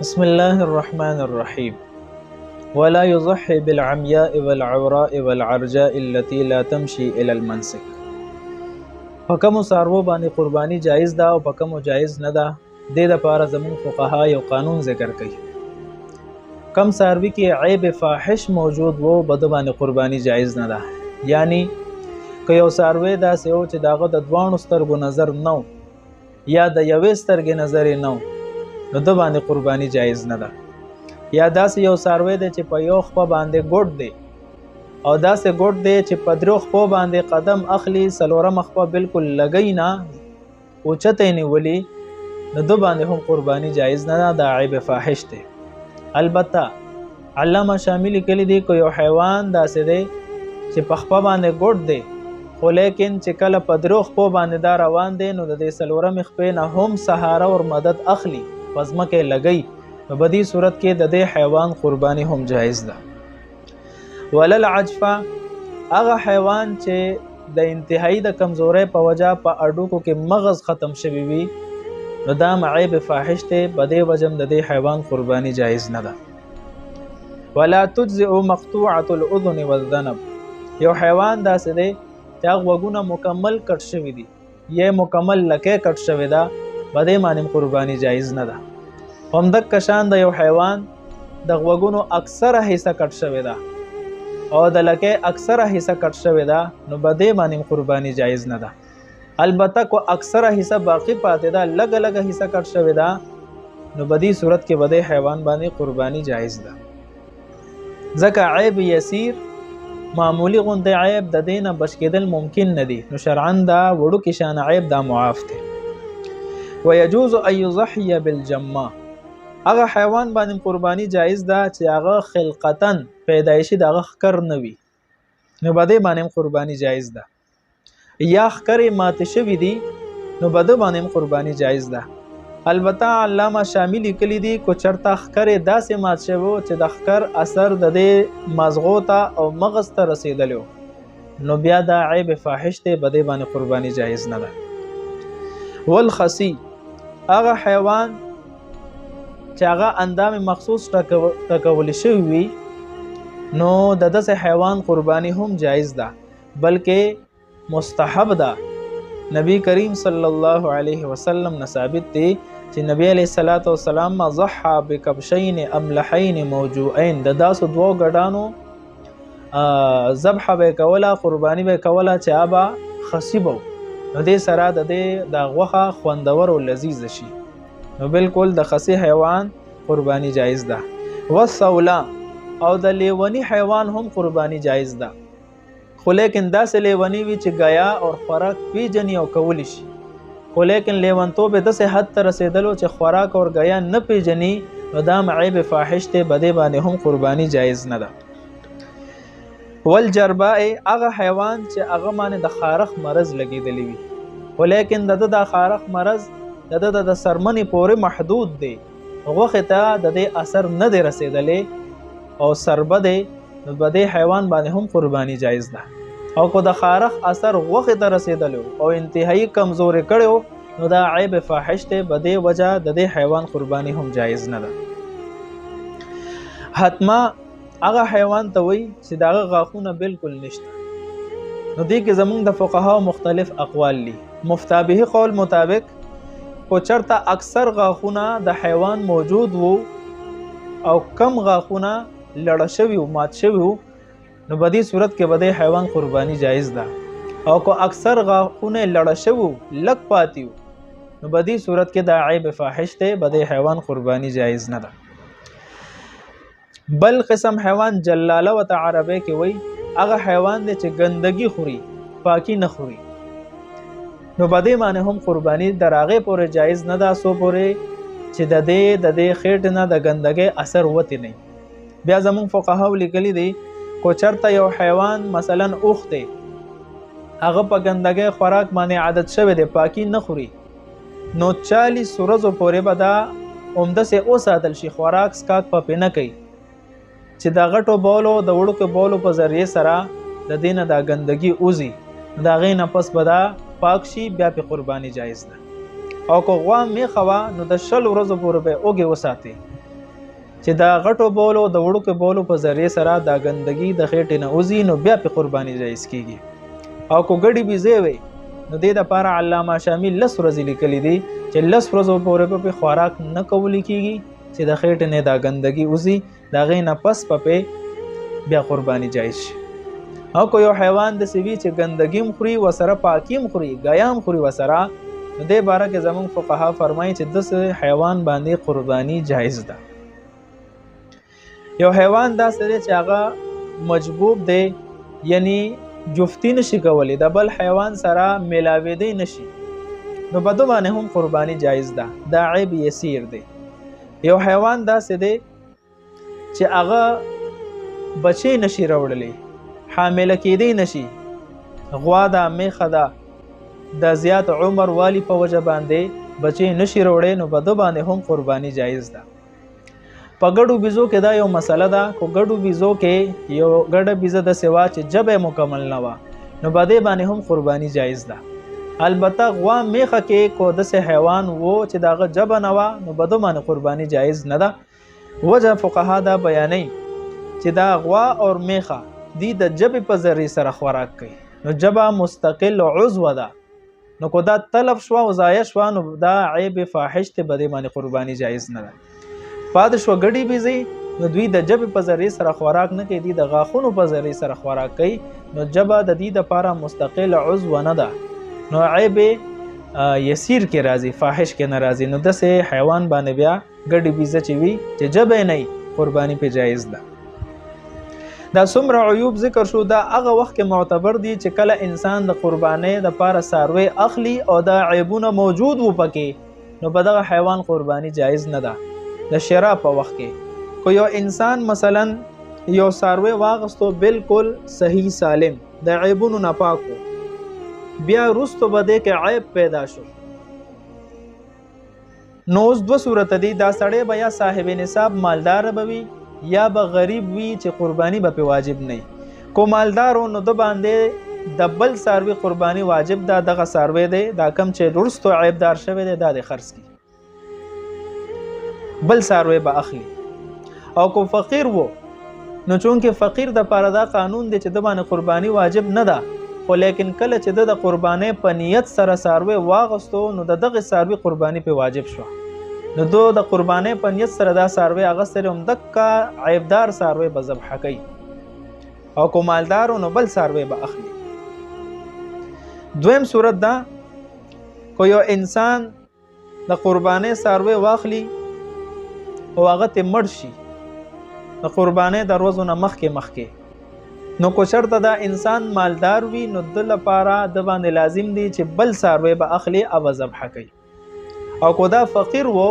بسم الله الرحمن الرحيم. ولا يضحي بالعمياء والعوراء والعرجاء التي لا تمشي الى المنسك. په کومو څاروو باندې قرباني جایز ده او په کومو جایز نه ده، د لپاره زمون فقها یو قانون ذکر کوي. کم څاروي کې عیب فاحش موجود وو بده باندې قرباني جایز نه ده، یعنی که یو څاروی داسې و چې داغه د دوانو سترګو نظر نه یا د یوې سترګې نظر نه نو د باندې قرباني جایز نه ده. یا داسې یو څاروی دی چې په یو خپه باندې ګوډ دی او داسې ګوډ دی چې په درو خپو باندې قدم اخلي، څلورم خپه بالکل لګی نه اوچته نیولي، نو د باندې هم قرباني جایز نه ده، دا عیب فاحش دی. البته علامه شاملی کلی دی که یو حیوان داسې دی چې په خپه باندې ګوډ دی خو لیکن چې کله په درو خپو باندې دا روان دی نو د دې څلورم خپې نه هم سهاره او مدد اخلي، په ځمکې لګی، په بدی صورت کې د دې حیوان قرباني هم جایز ده. ولل عجفه هغه حیوان چې د انتهایی د کمزورۍ په وجه په اډوکو کې مغز ختم شوی وي نو دا عیب فاحش دی، په دې وجه د دې حیوان قرباني جایز نه ده. ولا تجزئ مقطوعه الاذن والذنب، یو حیوان داسې دی چې هغه غوږونه مکمل کټ شوي دي یا مکمل لکه کټ شوی ده، په دې باندې قرباني جایز نه ده. همدک شان د یو حیوان د غوږونو اکثره حصہ کټ شوی ده او د لکه اکثره حصہ کټ شوی ده نو په دې باندې قرباني جایز نه ده. البته کو اکثره حصہ باقی پاتې ده، لګ حصہ کټ شوی ده، نو په دې صورت کې په دې حیوان باندې قرباني جایز ده. ځکه عیب یسیر معمولی غوندې عیب د دینه بچ کېدل ممکن نه دي، نو شرعاً دا وړو کې شان عیب دا معاف دی. ويجوز ان يضحي بالجمه، هغه حیوان باندې قرباني جایز ده چې هغه خلقتن پیدایشي دغه خکر نه وي، نو بده باندې قرباني جایز ده. یا خکر ماته شوی دي نو بده باندې قرباني جایز ده. البته علامه شاملی کلی دی کو چرته خکر داسې مات شوی چې د خکر اثر د دې مزغو ته او مغز ته رسیدلو نو بیا دا عیب فاحش دی، بده باندې قرباني جایز نه ده. والخسی هغه حیوان چې هغه اندام مخصوص ټکول شوی وي نو د داسې حیوان قرباني هم جایز ده، بلکې مستحب ده. نبی کریم صلی الله علیه وسلم نه ثابت دی چې نبی علیه الصلاۃ والسلام ضحى بکبشین املحین موجوعین، د داسو دوه ګډانو ذبح به کوله، قرباني به کوله چې ابا خصیبو، نو دې سره د دې د غوخه خوندور او لذیذ شي، نو بالکل د خصی حیوان قرباني جایز ده. والثولا او د لیونی حیوان هم قرباني جایز ده، خو لیکن داسې لیونی وي چې غیا او خوراک پیجنی او کولی شي، خو لیکن لیونتوب داسې حد ته رسیدلو چې خوراک او غیا نه پیجنی نو دا عیب فاحش دی، بده باندې هم قرباني جایز نه ده. والجرباء هغه حیوان چې هغه باندې د خارخ مرض لګیدلی وي خو لیکن د خارخ مرض د سرمنې پورې محدود دی، غوښې ته د دې اثر نه دی رسیدلی او سربه دی، نو په دې حیوان باندې هم قرباني جایز ده. او کو د خارخ اثر غوښې ته رسیدلو او انتهایی کمزوري کړو نو دا عیب فاحش دی، په دې وجه د دې حیوان قرباني هم جایز نه ده. حتما هغه حیوان ته وایي چې دغه غاښونه بالکل نشته، نو دې کې زمونږ د فقهاو مختلف اقوال دي. مفتابه قول مطابق کو چرته اکثر غاښونه د حیوان موجود وو او کم غاښونه لړ شوي او مات شوي وو نو په دې صورت کې به د حیوان قرباني جایز ده، او کو اکثر غاښونه لړ شوي لږ پاتې وو نو په دې صورت کې دا عیب فاحش دی، په دې حیوان قرباني جایز نه ده. بل قسم حیوان جلاله و عربی کې وای هغه حیوان دی چې ګندګي خوري پاکي نه خوري، نو په دې باندې هم قرباني دراغه پورې جایز نه ده، سو پورې چې د دې خېټ نه د ګندګي اثر وته نه. بیا زمون فقهاو لیکلي دي کو چرته یو حیوان مثلا اوخ دی هغه په ګندګي خوراک باندې عادت شوی دی، پاکي نه خوري، نو 40 ورځې پورې به دا عمده سه اوساتل شي، خوراک سکاک په نه کوي چې دا غټو بولو د وړو کې بولو په ذریعه سره د دینه دا ګندګي اوزي، دا غي نه پس به دا پاک شي، بیا په قرباني جایز ده. او کو غوا می خوا نو د 100 ورځې پورې به اوګه وساتي، چې دا غټو بولو د وړوکو بولو په ذریعه سره دا ګندګي د خېټې نه وځي نو بیا په قرباني جایز کیږي. او کو ګډي بيزي وي نو د لپاره علامه شامل 10 ورځې لیکلي دي چې 10 ورځې پورې په خوراک نه کول کیږي چې د خېټې نه دا ګندګي وځي دا غي نه پس په بیا قرباني جایز شي. او کو یو حیوان د سوي چې ګندګي مخوري وسره پاکي مخوري غیام خوري وسره نو د باره کې زمون فقها فرمایي چې د حیوان باندې قرباني جایز ده. یو حیوان دا سره چې هغه مجبوب دی یعنی جفتی نشي کولی د بل حیوان سره ملاویدې نشي نو بده باندې هم قرباني جایز ده. دا عیب یسیر دی. یو حیوان دا سره دی چې هغه بچی نشي راوړلی حامل کېدی نشي غوا دا میخه ده د زیات عمر والی په وجه باندې بچی نشي راوړی نو بده باندې هم قرباني جایز ده. په ګډو بيزو کې دا یو مسله ده کو ګډو بيزو کې یو ګډه بيزه د سوا چې جبه مکمل نه و نو بده باندې هم قرباني جایز ده. البته غوا میخه کې کو د سه حیوان وو چې داغه جبه نه و نو بده باندې قرباني جایز نه ده. وجه فقها دا بیانې چې دا غوا او میخه دی د جبه په ذریعہ سره خوراک کوي نو جبه مستقل عضو ده نو کو دا تلف شو او ضایع شو نو دا عیب فاحش ته بده باندې قرباني جایز نه ده. پاد شو ګډي بيزي نو دوی د جبه په ذریعہ سره خوراک نه کوي د غاخونو په ذریعہ سره خوراک کوي نو جبه د دې لپاره مستقل عضو نه ده نو عیب یسیر کې راځي فاحش کې ناراضي نو د سه حیوان باندې بیا ګډي بيزه چې وي چې جبه نه قرباني په جایز ده. دا څومره عیوب ذکر شو دا هغه وخت کې معتبر دي چې کله انسان د قرباني د لپاره ساروي اخلي او دا عیبونه موجود و پکې نو په دغه حیوان قرباني جایز نه ده. د شرا په وخت کې کو یو انسان مثلا یو ساروی واغستو بالکل صحیح سالم د عیبونو نه پاکو بیا رستو بده کې عیب پیدا شو نو اوس دو صورت دي دا سړی بیا صاحب نصاب مالدار بوي یا به غریب وي چې قرباني به واجب نه کو مالدارو نو د باندې د بل ساروی قرباني واجب ده دغه ساروی دی دا کم چې رستو عیبدار شوی دی دا د خرڅ کی بل ساروی به اخلي. او کو فقیر وو نو چونکه فقیر د پاره دا قانون دی چې د باندې قرباني واجب نه ده خو لیکن کله چې د قرباني په نیت سره ساروی واغستو نو دغه ساروی قرباني په واجب شو نو د قرباني په نیت سره دا ساروی اغستره هم دکا عیبدار ساروی به ذبح کوي او کو مالدار نو بل ساروی به اخلي. دویم صورت دا کو یو انسان د قرباني ساروی واخلي او هغه ته مړ شي د قرباني د ورځو نه مخکې نو کو شرط دا انسان مالدار وي نو د لپاره د باندې لازم دی چې بل ساروی به اخلي او ذبح کوي. او کو دا فقیر وو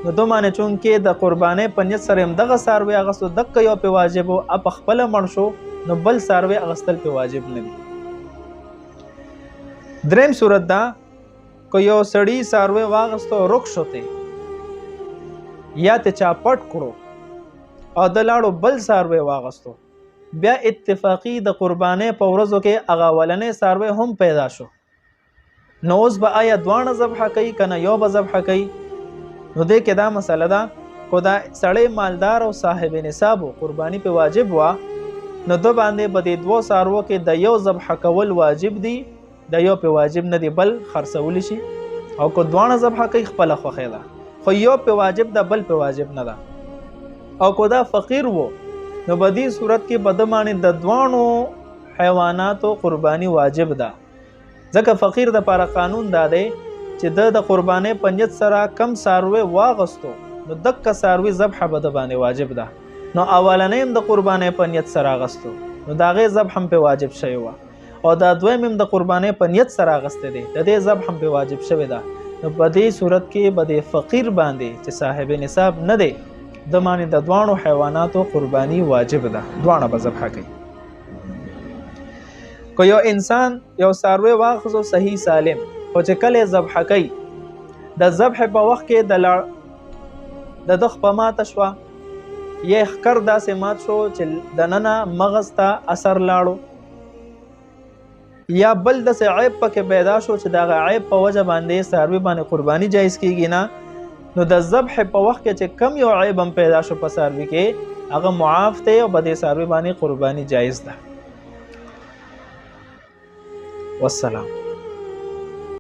نو دومانه چونکه د قرباني په نیت سره هم دغه ساروی اغستو دک یو په واجب او په خپل مړ شو نو بل ساروی اغستل په واجب نه دي. دریم صورت دا کو یو سړی ساروی واغستو رخ شوته یا ته چا پټ کړو او د لاړو بل ساروی واغستو بیا اتفاقی د قرباني په ورځو کې اغاولنې ساروی هم پیدا شو نو اوس به آیا دوانه ذبح کوي کنه یو به ذبح کوي نو دې کې دا مسله ده کو دا سړی مالدار او صاحب نصاب قرباني په واجب وا نو دو باندې به د دوه سارو کې د یو ذبح کول واجب دي د یو په واجب نه دی بل خرڅول شي او کو دوانه ذبح کوي خپل خوخه ده خو یو په واجب ده بل په واجب نه ده. او کو دا فقیر وو نو بدی صورت کې بدمانه د دوانو حیواناتو قرباني واجب ده ځکه فقیر د لپاره قانون داده چې د قرباني پنځت سره کم ساروي واغستو نو دک ساروي ذبح بده باندې واجب ده نو اولنیم د قرباني پنځت سره غستو نو داغه ذبح هم په واجب شوی و او دا دویم د قرباني پنځت سره غسته دي د دې ذبح هم په واجب شوی ده نو په دې صورت کې بده فقیر باندې چې صاحب نصاب نه دی د معنی د دوانو حیواناتو قرباني واجب ده دوانه به ذبح کوي. کو یو انسان یو ساروی واخذو صحیح سالم او چې کله ذبح کوي د ذبح په وخت کې د دخ په ماته شو یې خکر داسې مات شو چې د ننه مغز ته اثر لاړو یا بل داسې عیب پکې پیدا شو چې دا عیب په وجه باندې ساروی باندې قرباني جایز کیږي نه نو د ذبح په وخت کې چې کم یو عیب هم پیدا شو په څاروي کې هغه معاف دی او په دې څاروي باندې قرباني جایز ده. والسلام.